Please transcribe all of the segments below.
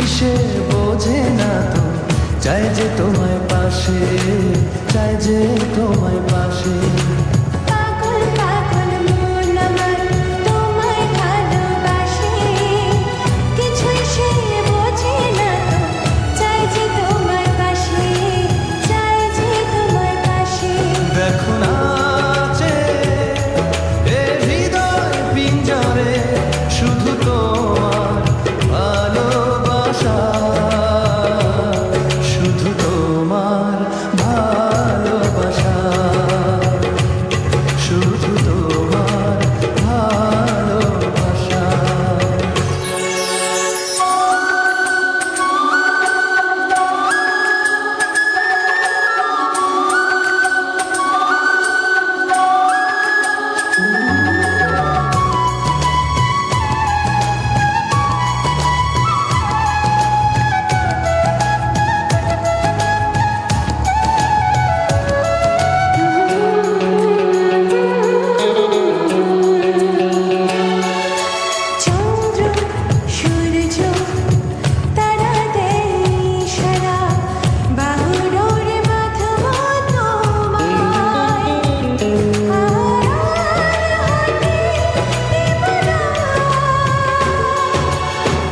কিছুই সে বোঝে না তো, চাই যে তোমায় পাশে, চাই যে তোমায় পাশে। পাগল পাগল মন আমার তোমায় ভালোবাসে, কিছুই সে বোঝে না তো, চাই যে তোমায় পাশে, চাই যে তোমায় পাশে। দেখো না যে এ হৃদয় পিঞ্জরে শুধু তোমার ভালোবাসা, শুধু তোমার ভালোবাসা, শুধু তোমার ভালোবাসা। চন্দ্র সূর্য তারা দেয় ইশারা, বাহুডোরে বাঁধব তোমায়,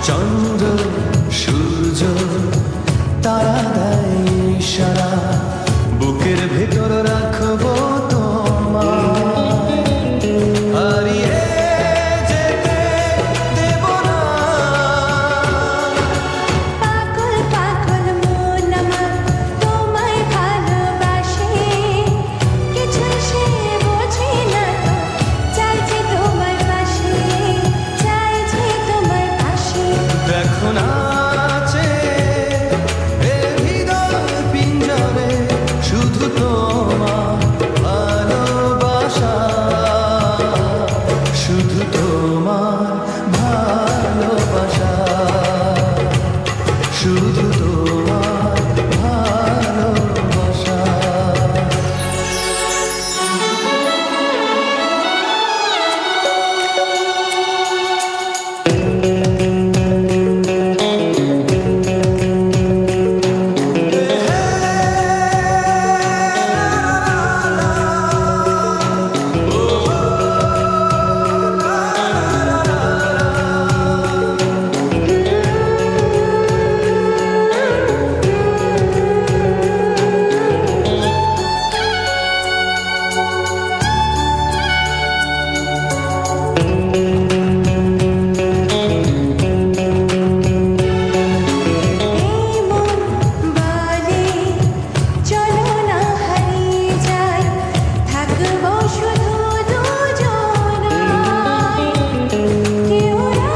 চন্দ্র সূর্য তারা দেয় ইশারা, বুকের ভেতর রাখবো তোমায়, হারিয়ে যেতে দেব না। পাগল পাগল মন আমার তোমায় ভালোবাসে, কিছুই সে বোঝে না তো, চাই যে তোমায় পাশে, চাই যে তোমায় পাশে। দেখো না যে এ হৃদয় পিঞ্জরে শুধু তোমার ভালোবাসা, শুধু তোমার ভালোবাসা, শুধু তোমার ভালোবাসা। এই মন বলে চলো না হারিয়ে যাই, থাকবো শুধু দুজনায়, কেউ না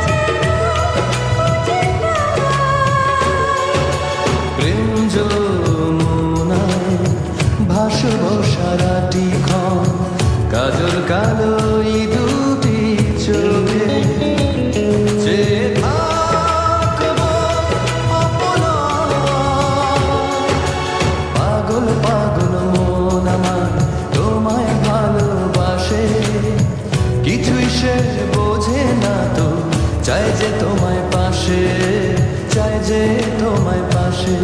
যেন খুঁজে পায়। প্রেম যমুনায় ভাসব সারাটি ক্ষণ, কাজল কালো এই দুটি চোখে যে থাকবো অপলক। পাগল পাগল মন আমার তোমায় ভালোবাসে, কিছুই সে বোঝে না তো, চাই যে তোমায় পাশে, চাই যে তোমায় পাশে।